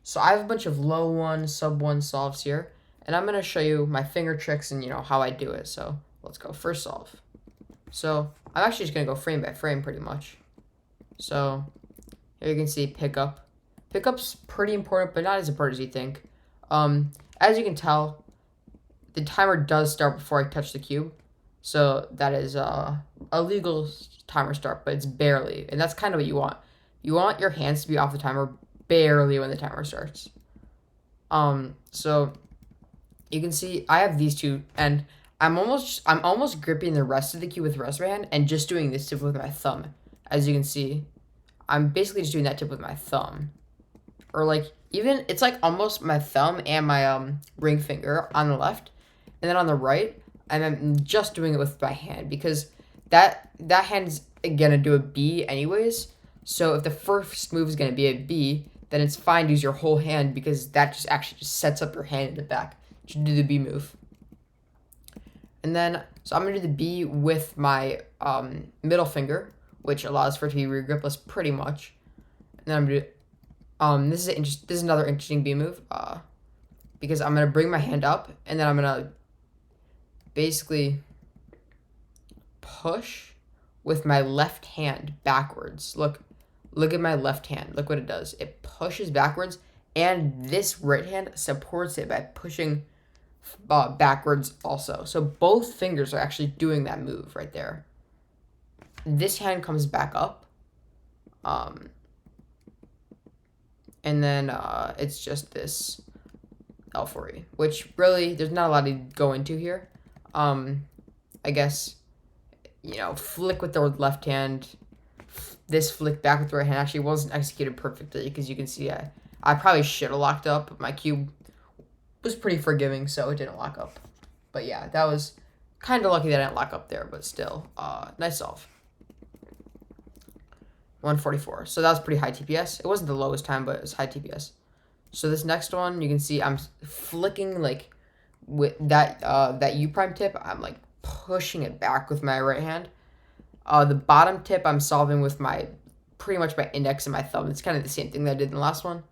So I have a bunch of low one, sub one solves here, and I'm gonna show you my finger tricks and how I do it. So let's go first solve. So I'm actually just gonna go frame by frame pretty much. So here you can see pickup. Pickup's pretty important, but not as important as you think. As you can tell, the timer does start before I touch the cube. So that is a legal timer start, but it's barely. And that's kind of what you want. You want your hands to be off the timer barely when the timer starts. So you can see I have these two, and I'm almost gripping the rest of the cube with the rest of my hand and just doing this tip with my thumb. As you can see, I'm basically just doing that tip with my thumb. Or like even it's like almost my thumb and my ring finger on the left, and then on the right, and I'm just doing it with my hand because that hand's gonna do a B anyways. So if the first move is gonna be a B, then it's fine to use your whole hand because that just actually just sets up your hand in the back to do the B move. And then so I'm gonna do the B with my middle finger, which allows for it to be regripless pretty much. And then I'm gonna do this is another interesting B move because I'm gonna bring my hand up and then I'm gonna basically push with my left hand backwards. Look at my left hand. Look what it does. It pushes backwards, and this right hand supports it by pushing backwards also. So both fingers are actually doing that move right there. This hand comes back up. And then it's just this L4E, which really there's not a lot to go into here. I guess, flick with the left hand. This flick back with the right hand actually wasn't executed perfectly because you can see I probably should have locked up, but my cube was pretty forgiving, so it didn't lock up. But yeah, that was kind of lucky that I didn't lock up there, but still, nice solve. 144. So that was pretty high TPS. It wasn't the lowest time, but it was high TPS. So this next one, you can see I'm flicking like with that U prime tip. I'm like pushing it back with my right hand. The bottom tip I'm solving with pretty much my index and my thumb. It's kind of the same thing that I did in the last one.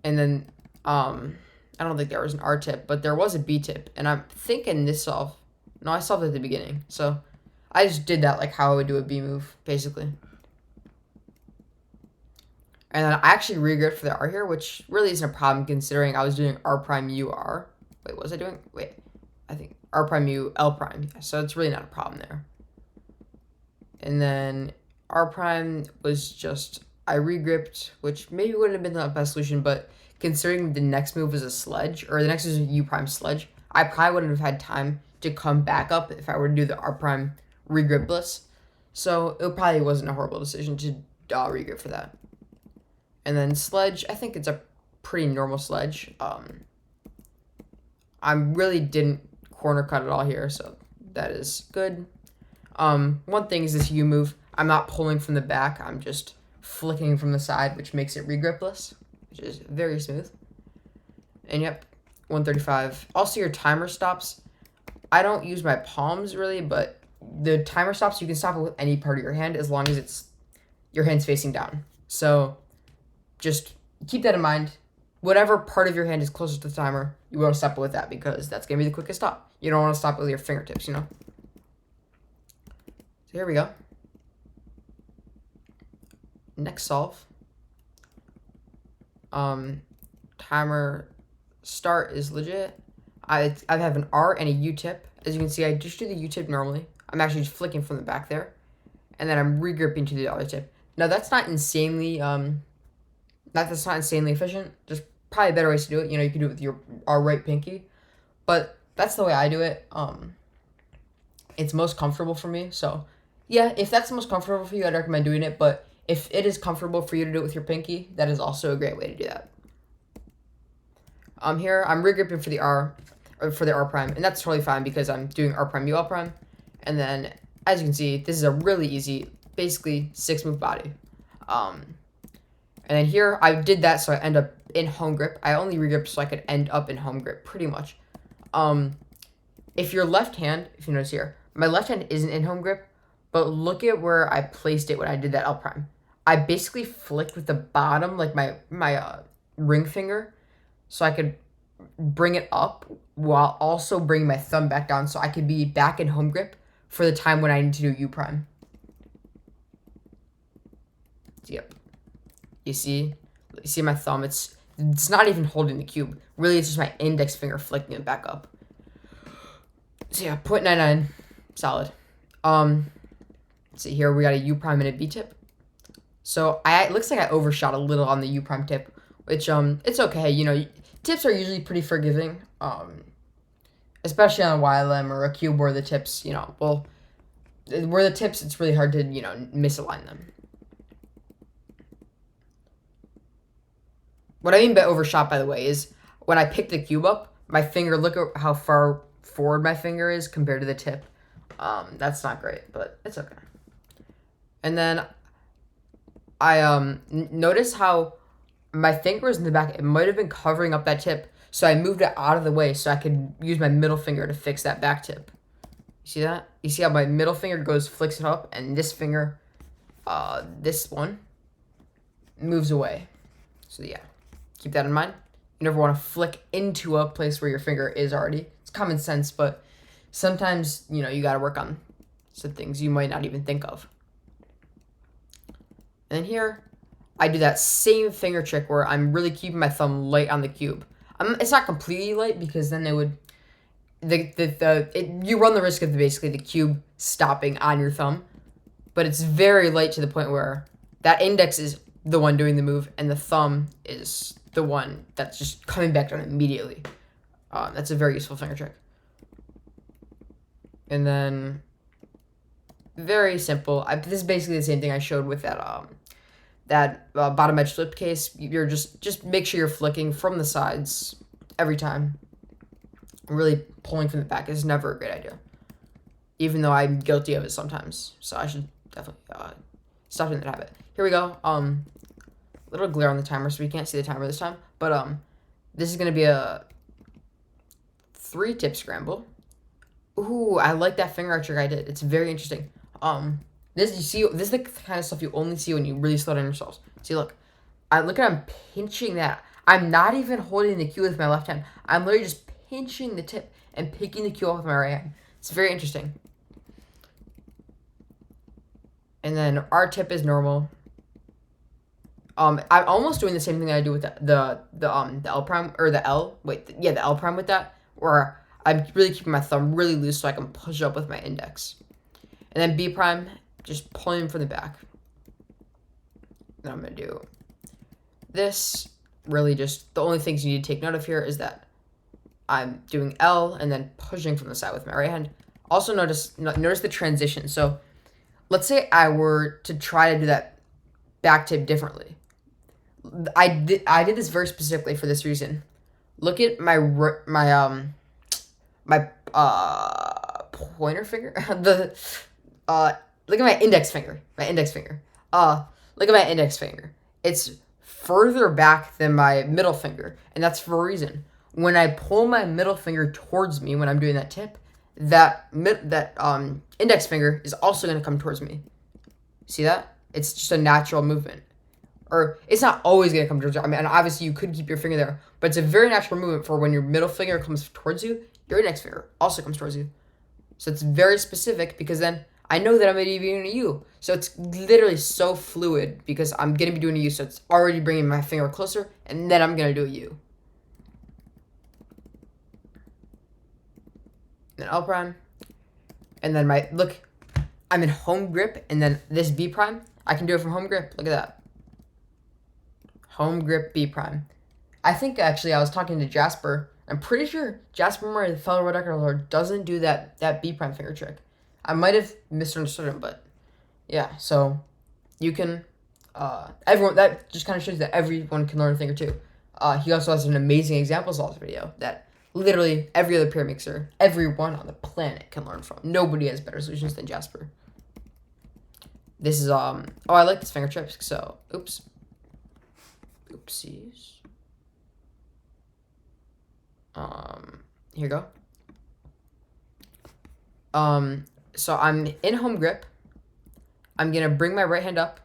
And then I don't think there was an R tip, but there was a B tip. And I'm thinking this solve. No, I solved it at the beginning. So I just did that like how I would do a B move, basically. And then I actually regripped for the R here, which really isn't a problem considering I was doing R prime U R. Wait, what was I doing? Wait, I think R prime U L prime. So it's really not a problem there. And then R prime was just, I regripped, which maybe wouldn't have been the best solution, but considering the next move was a sledge, or the next is a U prime sledge, I probably wouldn't have had time to come back up if I were to do the R prime regripless. So it probably wasn't a horrible decision to regrip for that. And then sledge, I think it's a pretty normal sledge. I really didn't corner cut at all here, so that is good. One thing is this U move. I'm not pulling from the back. I'm just flicking from the side, which makes it regripless, which is very smooth. And yep, 135. Also, your timer stops. I don't use my palms really, but the timer stops, you can stop it with any part of your hand as long as your hand's facing down. So just keep that in mind. Whatever part of your hand is closest to the timer, you want to stop it with that because that's going to be the quickest stop. You don't want to stop it with your fingertips, So here we go. Next solve. Timer start is legit. I have an R and a U tip. As you can see, I just do the U tip normally. I'm actually just flicking from the back there. And then I'm regripping to the other tip. Now that's not insanely that's not insanely efficient. There's probably better ways to do it. You can do it with your right pinky. But that's the way I do it. It's most comfortable for me. So yeah, if that's the most comfortable for you, I'd recommend doing it. But if it is comfortable for you to do it with your pinky, that is also a great way to do that. Here I'm regripping for the R, or for the R prime, and that's totally fine because I'm doing R prime U L prime. And then as you can see, this is a really easy, basically 6-move body. And then here I did that so I end up in home grip. I only regripped so I could end up in home grip pretty much. If your left hand, if you notice here, my left hand isn't in home grip, but look at where I placed it when I did that L prime. I basically flicked with the bottom, like my ring finger so I could bring it up while also bringing my thumb back down so I could be back in home grip for the time when I need to do U prime. Yep. You see my thumb? It's not even holding the cube. Really, it's just my index finger flicking it back up. So yeah, 0.99, solid. Let's see here, we got a U prime and a B tip. So it looks like I overshot a little on the U prime tip, which it's okay. You know, tips are usually pretty forgiving. Especially on a YLM or a cube where the tips, well, where the tips, it's really hard to, misalign them. What I mean by overshot, by the way, is when I pick the cube up, my finger, look at how far forward my finger is compared to the tip. That's not great, but it's okay. And then I notice how my finger was in the back. It might have been covering up that tip, so I moved it out of the way so I could use my middle finger to fix that back tip. You see that? You see how my middle finger flicks it up, and this finger, this one, moves away. So yeah, keep that in mind. You never want to flick into a place where your finger is already. It's common sense, but sometimes, you got to work on some things you might not even think of. And then here, I do that same finger trick where I'm really keeping my thumb light on the cube. It's not completely light because then it would, you run the risk of basically the cube stopping on your thumb, but it's very light to the point where that index is the one doing the move and the thumb is the one that's just coming back down immediately. That's a very useful finger trick. And then, very simple. This is basically the same thing I showed with that bottom edge flip case. You're just make sure you're flicking from the sides every time. Really pulling from the back is never a great idea, even though I'm guilty of it sometimes. So I should definitely stop doing that habit. Here we go. Little glare on the timer, so we can't see the timer this time. But this is gonna be a 3-tip scramble. Ooh, I like that finger trick I did. It's very interesting. This is the kind of stuff you only see when you really slow down yourselves. See, look at I'm pinching that. I'm not even holding the cue with my left hand. I'm literally just pinching the tip and picking the cue off with my right hand. It's very interesting. And then our tip is normal. I'm almost doing the same thing that I do with the L prime or the L. The L prime with that, where I'm really keeping my thumb really loose so I can push it up with my index. And then B prime, just pulling from the back. Then I'm going to do this. Really just, the only things you need to take note of here is that I'm doing L and then pushing from the side with my right hand. Also notice the transition. So let's say I were to try to do that back tip differently. I did this very specifically for this reason. Look at my pointer finger. Look at my index finger. Look at my index finger. It's further back than my middle finger, and that's for a reason. When I pull my middle finger towards me when I'm doing that tip, that index finger is also going to come towards me. See that? It's just a natural movement. Or it's not always going to come towards you. I mean, and obviously you could keep your finger there, but it's a very natural movement for when your middle finger comes towards you, your index finger also comes towards you. So it's very specific because then I know that I'm going to be doing a U. So it's literally so fluid because I'm going to be doing a U. So it's already bringing my finger closer, and then I'm going to do a U. Then L prime. And then I'm in home grip, and then this B prime, I can do it from home grip. Look at that. Home grip B prime. I think actually I was talking to Jasper. I'm pretty sure Jasper Murray, the fellow world record holder, doesn't do that B prime finger trick. I might have misunderstood him, but yeah. So you can everyone, that just kind of shows that everyone can learn a thing or two. He also has an amazing examples of this video that literally every other pyramid mixer, everyone on the planet can learn from. Nobody has better solutions than Jasper. This is I like this finger trick. So oopsies. Here you go. So I'm in home grip. I'm going to bring my right hand up.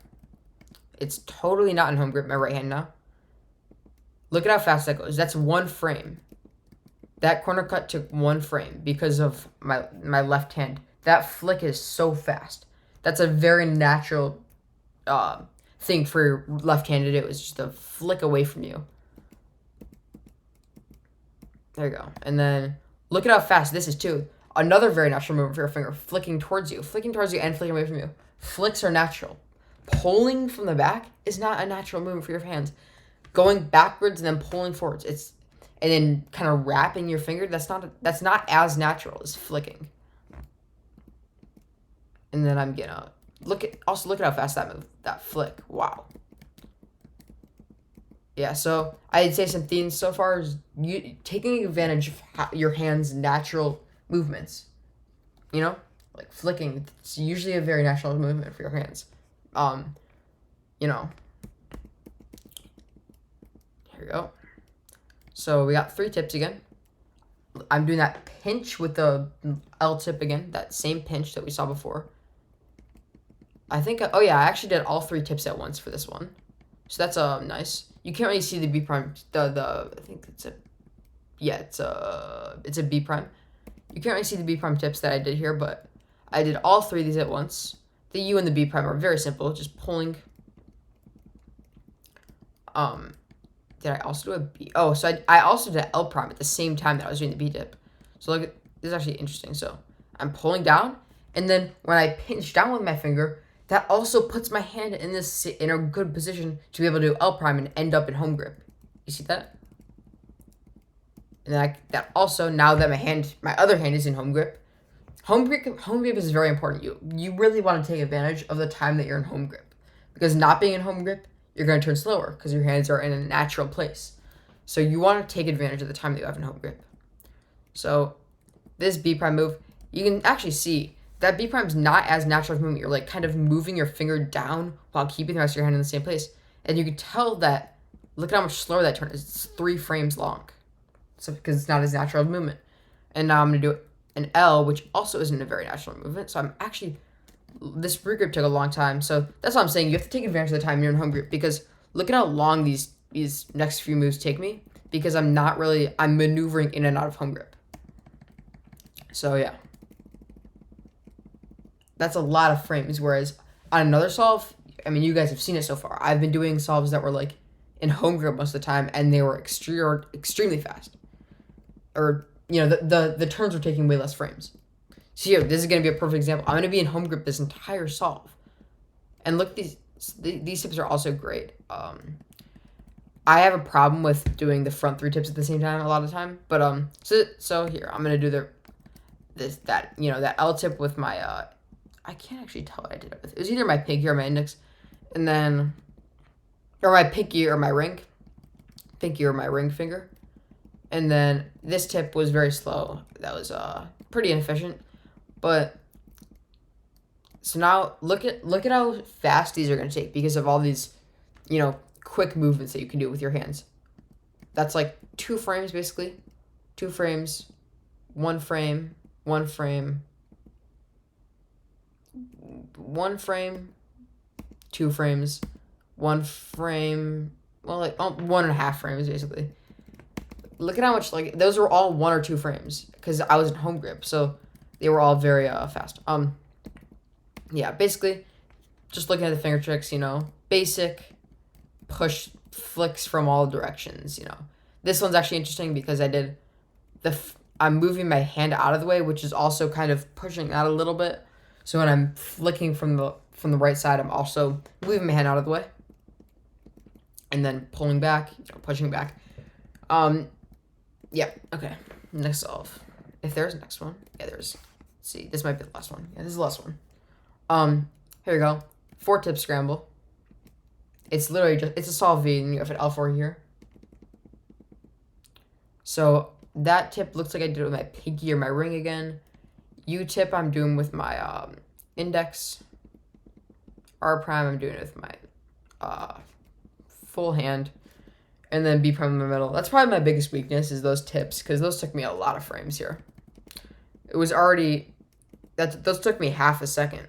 It's totally not in home grip, my right hand now. Look at how fast that goes. That's 1 frame. That corner cut took 1 frame because of my left hand. That flick is so fast. That's a very natural thing for your left hand to do. It's just a flick away from you. There you go. And then look at how fast this is too. Another very natural movement for your finger. Flicking towards you and flicking away from you. Flicks are natural. Pulling from the back is not a natural movement for your hands. Going backwards and then pulling forwards. And then kind of wrapping your finger. That's not as natural as flicking. And then I'm gonna look at how fast that flick. Wow. Yeah, so I'd say some themes so far is you taking advantage of your hands' natural movements. You know, like flicking. It's usually a very natural movement for your hands. You know. Here we go. So we got 3 tips again. I'm doing that pinch with the L tip again. That same pinch that we saw before. I think, oh yeah, I actually did all 3 tips at once for this one. So that's nice. You can't really see the B prime, I think it's a B prime. You can't really see the B prime tips that I did here, but I did all 3 of these at once. The U and the B prime are very simple, just pulling. Did I also do a B? Oh, so I also did L prime at the same time that I was doing the B dip. So look, this is actually interesting. So I'm pulling down, and then when I pinch down with my finger, that also puts my hand in a good position to be able to do L prime and end up in home grip. You see that? And then that also, now that my other hand is in home grip is very important. You really want to take advantage of the time that you're in home grip, because not being in home grip, you're going to turn slower because your hands are in a natural place. So you want to take advantage of the time that you have in home grip. So this B prime move, you can actually see that B prime is not as natural of a movement. You're like kind of moving your finger down while keeping the rest of your hand in the same place. And you can tell that, look at how much slower that turn is. It's 3 frames long. So because it's not as natural of a movement. And now I'm going to do an L, which also isn't a very natural movement. So this regrip took a long time. So that's what I'm saying. You have to take advantage of the time you're in home grip, because look at how long these next few moves take me, because I'm maneuvering in and out of home grip. So yeah. That's a lot of frames, whereas on another solve, I mean, you guys have seen it so far. I've been doing solves that were like in home grip most of the time, and they were extremely fast. Or, you know, the turns were taking way less frames. So here, this is going to be a perfect example. I'm going to be in home grip this entire solve. And look, these tips are also great. I have a problem with doing the front 3 tips at the same time a lot of the time. But, so here, I'm going to do that L tip with my, I can't actually tell what I did it with. It was either my pinky or my index. And then, or my pinky or my ring. Pinky or my ring finger. And then this tip was very slow. That was pretty inefficient. But so now look at how fast these are going to take, because of all these, quick movements that you can do with your hands. That's like 2 frames basically. 2 frames, 1 frame, 1 frame, 1 frame, 2 frames, 1 frame, well, like 1.5 frames basically. Look at how much, like, those were all 1 or 2 frames because I was in home grip, so they were all very fast. Yeah, basically, just looking at the finger tricks, basic push flicks from all directions, This one's actually interesting because I did I'm moving my hand out of the way, which is also kind of pushing out a little bit. So when I'm flicking from the right side, I'm also moving my hand out of the way. And then pulling back, pushing back. Yeah, okay. Next solve. If there's a next one. Yeah, there's. Let's see, this might be the last one. Yeah, this is the last one. Here we go. 4 tip scramble. It's literally it's a solve V, and you have an L4 here. So that tip looks like I did it with my pinky or my ring again. U tip I'm doing with my index. R prime I'm doing it with my full hand. And then B prime in the middle. That's probably my biggest weakness, is those tips, because those took me a lot of frames here. It was already, those took me half a second.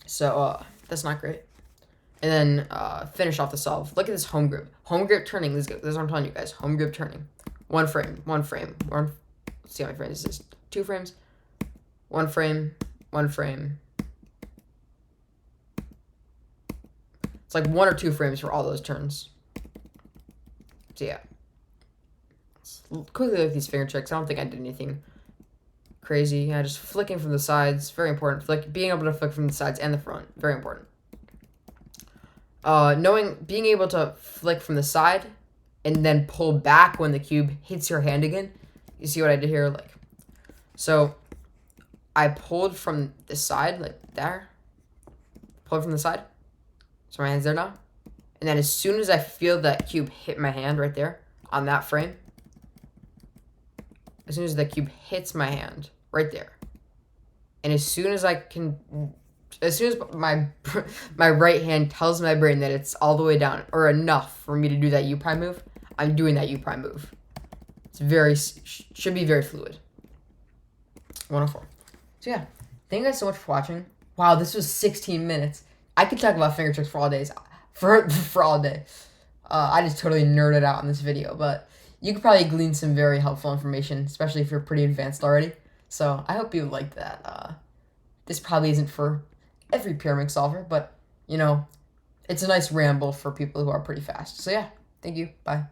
So that's not great. and then finish off the solve. Look at this home grip. Home grip turning. This is what I'm telling you guys. Home grip turning. One frame. Let's see how many frames this is. 2 frames. 1 frame. 1 frame. It's like 1 or 2 frames for all those turns. So yeah. Let's quickly look at these finger tricks. I don't think I did anything crazy. Yeah, just flicking from the sides. Very important. Being able to flick from the sides and the front. Very important. Being able to flick from the side and then pull back when the cube hits your hand again. You see what I did here? So I pulled from the side, like there. Pulled from the side. So my hand's there now. And then as soon as I feel that cube hit my hand right there on that frame, as soon as the cube hits my hand right there, and as soon as my right hand tells my brain that it's all the way down or enough for me to do that U prime move, I'm doing that U prime move. Should be very fluid. 104. So yeah, thank you guys so much for watching. Wow, this was 16 minutes. I could talk about finger tricks for all days, for all day. I just totally nerded out in this video, but you could probably glean some very helpful information, especially if you're pretty advanced already. So I hope you liked that. This probably isn't for every Pyraminx solver, but you know, it's a nice ramble for people who are pretty fast. So yeah, thank you. Bye.